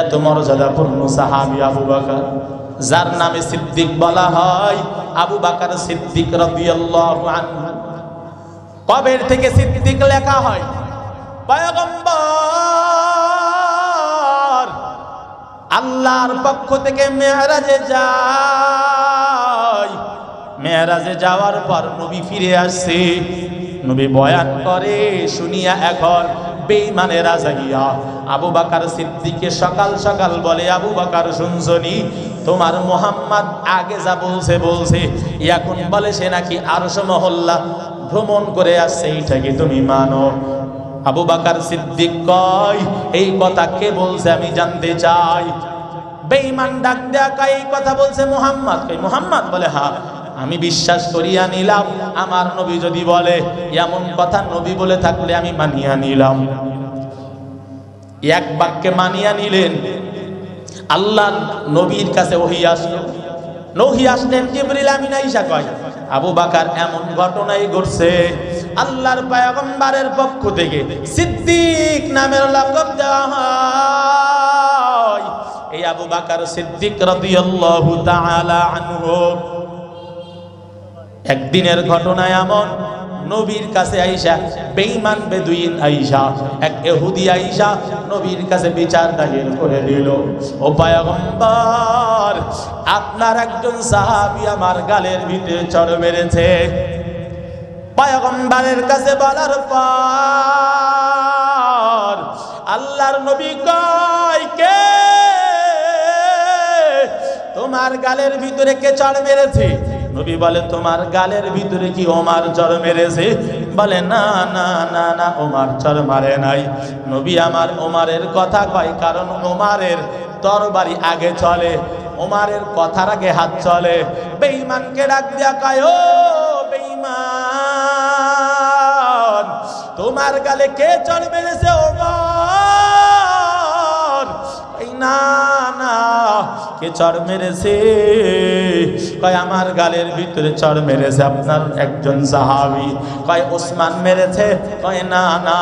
এত মর্যাদাপূর্ণ সাহাবী আবু বকর, যার নামে সিদ্দিক বলা হয়, আবু বকর সিদ্দিক রাদিয়াল্লাহু আনহু। কবের থেকে সিদ্দিক লেখা হয়? পয়গম্বর আল্লাহর পক্ষ থেকে মেরাজে যায়, মেরাজে যাওয়ার পর নবী ফিরে আসছে, নবী বয়ান করে শুনিয়া এখন বেঈমানেরা জাগিয়া আবু বকর সিদ্দিককে সকাল সকাল বলে, আবু বকর শুনছনি তোমার মুহাম্মদ আগে যা বলছে এখন বলে সে নাকি আরশ মহল্লা ভ্রমণ করে আসছে, এইটা কি তুমি মানো? আবু বকর সিদ্দিক কয়, এই কথা কে বলছে আমি জানতে চাই। বেঈমান ডাক দেয়া কয়, এই কথা বলছে মুহাম্মদ। কই মুহাম্মদ? বলে হ্যাঁ। আমি বিশ্বাস করিয়া নিলাম, আমার নবী যদি বলে এমন কথা, নবী বলে থাকলে আমি মানিয়া নিলাম। এক বাক্যে মানিয়া নিলেন। আল্লাহ নবীর কাছে ওহী আসলো, ওহী আসলেন জিবরিল আমিন আয়েশা কয়, আবু বকর এমন ঘটনাই ঘটছে, আল্লাহর পয়গম্বরের পক্ষ থেকে সিদ্দিক নামের লকব দেওয়া হয়। এই আবু বকর সিদ্দিক রাদিয়াল্লাহু তাআলা আনহু একদিনের ঘটনা এমন, নবীর কাছে আয়েশা, বেঈমান বেদুইন আয়েশা, এক ইহুদি আয়েশা নবীর কাছে বিচার দাখিল করে দিল, ও পয়গম্বর আপনার একজন সাহাবী আমার গালের ভিতরে চড় মেরেছে। পয়গম্বরের কাছে বলার পর আল্লাহর নবী কয়, কে তোমার গালের ভিতরে কে চড় মেরেছে? নবী বলে, তোমার গালের ভিতরে কি ওমর চড় মেরেছে? বলে না না না না, ওমর চড় মারে নাই। নবী আমার ওমরের কথা কয়, কারণ ওমরের তরবারি আগে চলে, ওমরের কথার আগে হাত চলে। বেঈমানকে ডাক দিয়া কয়, ও বেঈমান, তোমার গালে কে চড় মেরেছে? ওমর। না না, কে চড় মেরেছে? কয় আমার গালের ভিতরে চড় মেরেছে আপনার একজন সাহাবী। কয় ওসমান মেরেছে? কয় না না।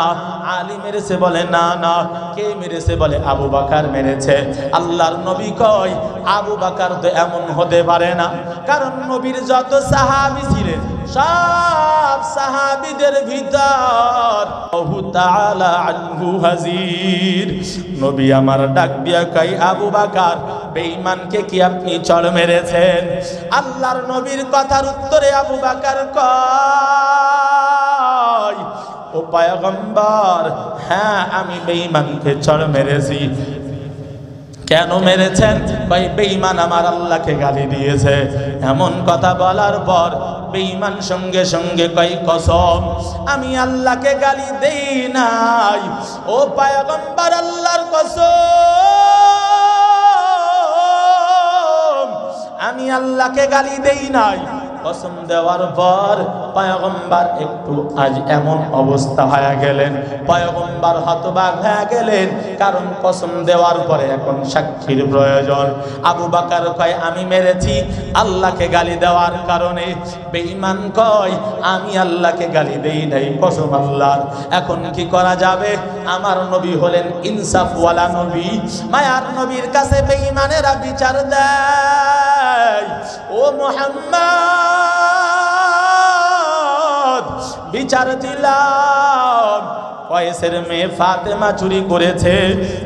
আলী মেরেছে? বলে না না। কে মেরেছে? বলে আবু বকর মেরেছে। আল্লাহর নবী কয়, আবু বকর তো এমন হতে পারে না, কারণ নবীর যত সাহাবী ছিলেন সব সাহাবীদের ভিতর আল্লাহু তাআলা আনহু হাজির। নবী আমার ডাক দিয়া কয়, আবু বকর বেঈমানকে কি আপনি চড় মেরেছেন? আল্লাহর নবীর কথার উত্তরে আবু বকর কয়, ও পয়গম্বর, হ্যাঁ আমি বেঈমানকে চড় মেরেছি। কেন মেরেছেন? ভাই বেঈমান আমার আল্লাহকে গালি দিয়েছে। এমন কথা বলার পর বেঈমান সঙ্গে সঙ্গে কয়, কসম আমি আল্লাহকে গালি দেই নাই। ও পয়গম্বর, আল্লাহর কসম আমি আল্লাহকে গালি দেই নাই। কসম দেওয়ার পর পয়গম্বর একটু আজ এমন অবস্থা হয়ে গেলেন, পয়গম্বর হতবাক হয়ে গেলেন, কারণ কসম দেওয়ার পরে এখন সাক্ষীর প্রয়োজন। আবু বকর কয়, আমি মেরেছি আল্লাহকে গালি দেওয়ার কারণে। বেঈমান কয়, আমি আল্লাহকে গালি দেই নাই, কসম আল্লাহর। এখন কি করা যাবে? আমার নবী হলেন ইনসাফওয়ালা নবী, মায়ার নবীর কাছে বেঈমানেরা বিচার দেয়, ও মুহাম্মদ বিচার দিলাম কয়েসের মেয়ে ফাতেমা চুরি করেছে,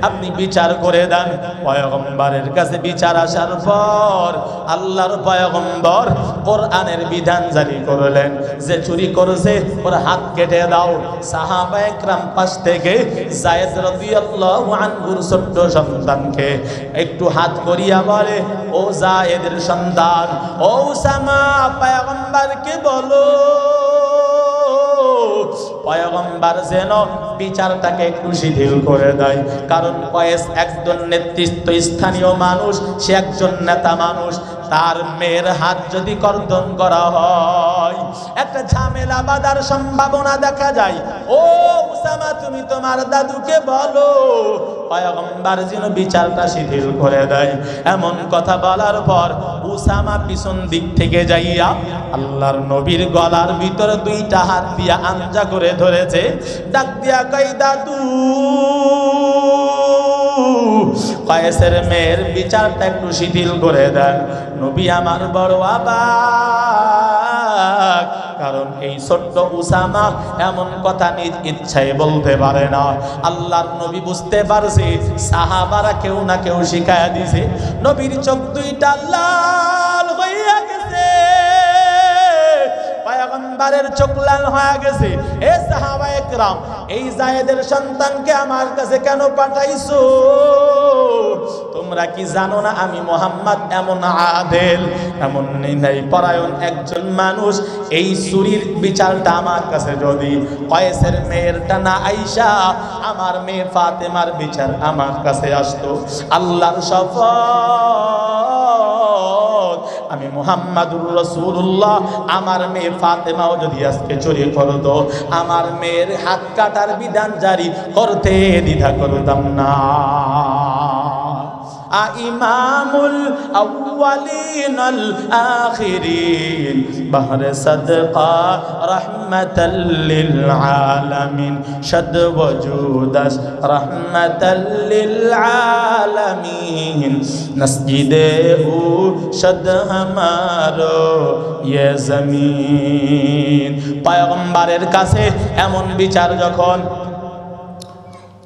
আপনি বিচার করে দেন। পয়গম্বরের কাছে বিচার আসার পর আল্লাহর পয়গম্বর কোরআনের বিধান জারি করলেন যে চুরি করেছে ওর হাত কেটে দাও। সাহাবায়ে কেরাম পাশ থেকে যায়েদ রাদিয়াল্লাহু আনহুর ছোট্ট সন্তানকে একটু হাত করিয়া বলে, ও যায়েদের সন্তান, ও উসামা, পয়গম্বরকে বলো পয়গম্বর যেন বিচারটাকে একটু শিথিল করে দেয়। কারণ কয়েস একজন নেতৃত্ব স্থানীয় মানুষ, সে একজন নেতা মানুষ। তার মেয়ের হাত যদি কর্তন করা হয় একটা ঝামেলা বাঁধার সম্ভাবনা দেখা যায়। ও উসামা, তুমি তোমার দাদুকে বলো পয়গম্বর যেন বিচারটা শিথিল করে দেয়। এমন কথা বলার পর উসামা পিছন দিক থেকে যাইয়া আল্লাহর নবীর গলার ভিতরে দুইটা হাত দিয়া আঞ্জা করে ধরেছে, ডাক দিয়া কই, দাদু, কয়েসের মেয়ের বিচারটা একটু শিথিল করে দেন। নবী আমার বড় অবাক, কারণ এই ছোট্ট উসামা এমন কথা নিজ ইচ্ছায় বলতে পারে না। আল্লাহর নবী বুঝতে পারছে সাহাবারা কেউ না কেউ শিখায়া দিছে। নবীর চোখ দুইটা লাল হইয়া গেছে, পয়গম্বরের চোখ লাল হয়ে গেছে। এ সাহাবায়ে কেরাম, এই যায়েদের সন্তানকে আমার কাছে কেন পাঠাইছো? তোমরা কি জানো না আমি মুহাম্মদ এমন আদেল, এমন ন্যায় পরায়ণ একজন মানুষ? এই চুরির বিচারটা আমার কাছে যদি কয়েসের মেয়েরটা না আইসা আমার মেয়ে ফাতেমার বিচার আমার কাছে আসতো, আল্লাহর শপথ, আমি মুহাম্মাদুর রাসূলুল্লাহ, আমার মেয়ে ফাতেমাও যদি আজকে চুরি করতো, আমার মেয়ের হাত কাটার বিধান জারি করতে দ্বিধা করতাম না। ইমামুল আউয়ালিন আল আখিরিন বাহরে সাদকা রাহমাতাল লিল আলামিন শাদ ওয়াজুদাস রাহমাতাল লিল আলামিন মসজিদে ও শাদ হামারো ইয়ে জমিন। পয়গম্বরের কাছে এমন বিচার যখন,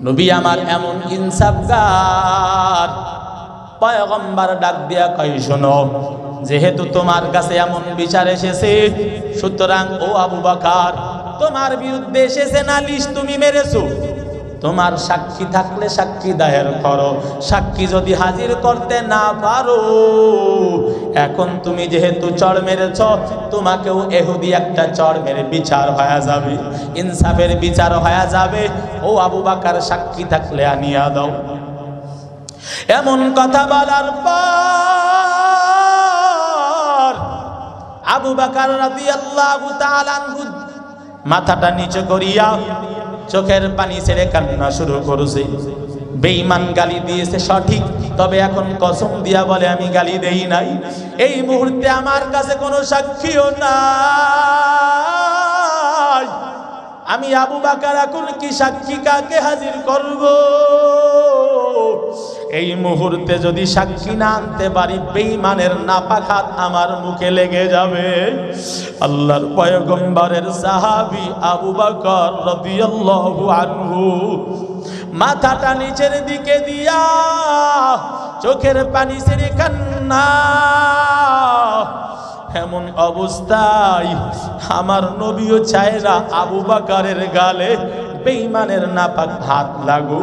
নবী আমার এমন ইনসাফগার, পয়গম্বর ডাক দিয়া কই, শোনো, যেহেতু তোমার কাছে এমন বিচার এসেছে, সুতরাং ও আবু বকর, তোমার বিরুদ্ধে এসেছে নালিশ, তুমি মেরেছো, তোমার সাক্ষী থাকলে সাক্ষী দায়ের করো। সাক্ষী যদি হাজির করতে না পারো, এখন তুমি যেহেতু চড় মেরেছ, তোমাকেও এহুদি একটা চড় মেরে বিচার হয়ে যাবে, ইনসাফের বিচার হয়ে যাবে। ও আবু বকর, সাক্ষী থাকলে আনিয়া দাও। এমন কথা বলার পর আবু বকর রাদিয়াল্লাহু তাআলা আনহু মাথাটা নিচু করিয়া চোখের পানি ছেড়ে কান্না শুরু করেছে। বেঈমান গালি দিয়েছে সঠিক, তবে এখন কসম দিয়া বলে আমি গালি দেই নাই। এই মুহূর্তে আমার কাছে কোনো সাক্ষীও নাই। আমি আবু বকর এখন কি সাক্ষী কাকে হাজির করব? এই মুহূর্তে যদি সাক্ষী না আনতে পারি, বেঈমানের নাপাক হাত আমার মুখে লেগে যাবে। আল্লাহর পয়গম্বরের সাহাবী আবু বকর রাদিয়াল্লাহু আনহু মাথাটা নিচের দিকে দিয়া চোখের পানি ছেড়ে কান্না। এমন অবস্থায় আমার নবীও চায় না আবু বকরের গালে বেঈমানের নাপাক হাত লাগু।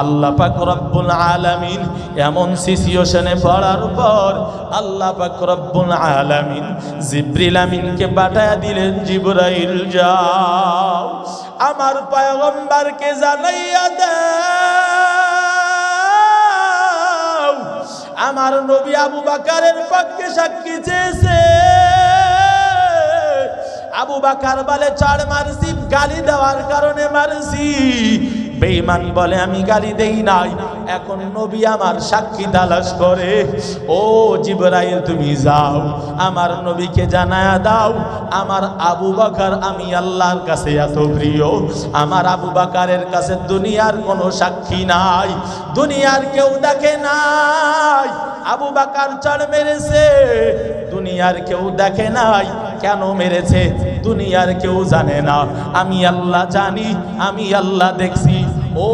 আল্লাহ পাক রব্বুল আলামিন এমন সিচুয়েশনে পড়ার পর আল্লাহ পাক রব্বুল আলামিন জিবরিল আমিনকে পাঠায়া দিলেন, জিবরাইল যাও আমার পয়গম্বরকে জানাইয়া দাও আমার নবী আবু বকরের পক্ষে সাক্ষী চেয়েছে। আবু বকর বলে, চাড় মারছি, গালি দেওয়ার কারণে মারছি। বেঈমান বলে, আমি গালি দেই নাই। এখন নবী আমার সাক্ষী তালাশ করে। ও জিবরাইল, তুমি যাও আমার নবীকে জানায়া দাও আমার আবু বকর আমি আল্লাহর কাছে এত প্রিয়, আমার আবু বকরের কাছে দুনিয়ার কোনো সাক্ষী নাই, দুনিয়ার কেউ দেখে নাই আবু বকর চড় মেরেছে, দুনিয়ার কেউ দেখে নাই। কেন মেরেছে? দুনিয়ার কেউ জানে না, আমি আল্লাহ জানি, আমি আল্লাহ দেখছি। ও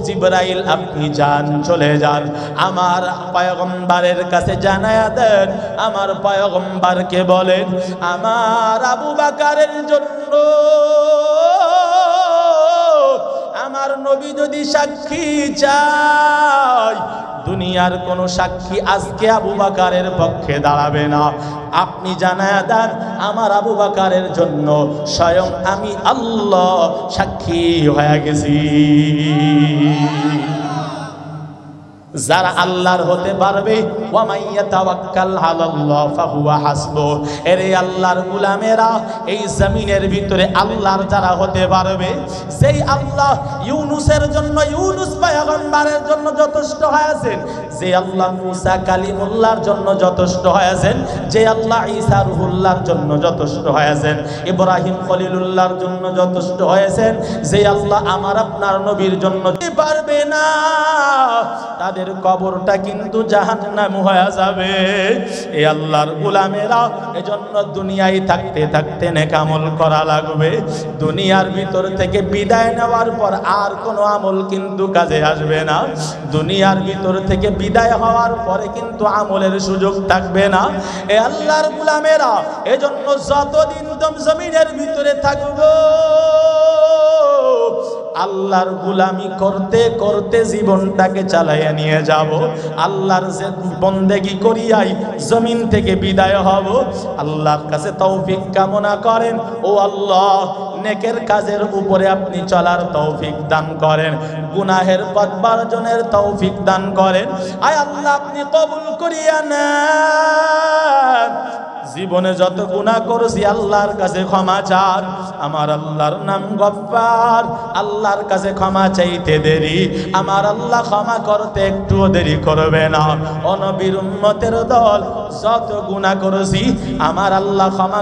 জিবরাইল, আপনি যান, চলে যান, আমার পয়গম্বরের কাছে জানায়া দেন, আমার পয়গম্বরকে বলেন আমার আবু বকরের জন্য আমার নবী যদি সাক্ষী চায়, দুনিয়ার কোন সাক্ষী আজকে আবু বকরের পক্ষে দাঁড়াবে না। আপনি জানায়া দেন আমার আবু বকরের জন্য স্বয়ং আমি আল্লাহ সাক্ষী হয়ে গেছি। যারা আল্লাহর হতে পারবে, ওয়া মাইয়া তাওয়াক্কাল আলাল্লাহ ফাহুয়া হাসবুহ। এরে আল্লাহর গোলামেরা, এই জমিনের ভিতরে আল্লাহর যারা হতে পারবে, সেই আল্লাহ ইউনুসের জন্য, ইউনুস পয়গম্বরের জন্য যথেষ্ট হয়েছেন, যে আল্লাহ মুসা কালিমুল্লাহর জন্য যথেষ্ট হয়েছেন, যে আল্লাহ ঈসা রুহুল্লাহর জন্য যথেষ্ট হয়েছেন, ইব্রাহিম খলিলুল্লাহর জন্য যথেষ্ট হয়েছেন, যে আল্লাহ আমার আপনার নবীর জন্য পারবে না, তাদের কবরটা কিন্তু জাহান্নাম হয়ে যাবে। এই আল্লাহর গোলামেরা, এজন্য দুনিয়ায় থাকতে থাকতে নেক আমল করা লাগবে। দুনিয়ার ভিতর থেকে বিদায় নেওয়ার পর আর কোনো আমল কিন্তু কাজে আসবে না। দুনিয়ার ভিতর থেকে বিদায় হওয়ার পরে কিন্তু আমলের সুযোগ থাকবে না। এই আল্লাহর গোলামেরা, এজন্য যতদিন জমিনের ভিতরে থাকবো, আল্লাহর গোলামি করতে করতে জীবনটাকে চালাইয়া নিয়ে যাব। আল্লাহর যে বন্দেগি করিয়াই জমিন থেকে বিদায় হব। আল্লাহর কাছে তৌফিক কামনা করেন, ও আল্লাহ নেকের কাজের উপরে আপনি চলার তৌফিক দান করেন, গুনাহের পথ বর্জনের তৌফিক দান করেন। আয় আল্লাহ, আপনি কবুল করিয়া নেন। জীবনে যত গুনাহ করেছি আল্লাহর কাছে ক্ষমা চান। আমার আল্লাহর নাম গফফার, আল্লাহর কাছে ক্ষমা চাইতে দেরি, আমার আল্লাহ ক্ষমা করতে একটুও দেরি করবে না। ও নবীর উম্মতের দল, যত গুনাহ করেছি আমার আল্লাহ ক্ষমা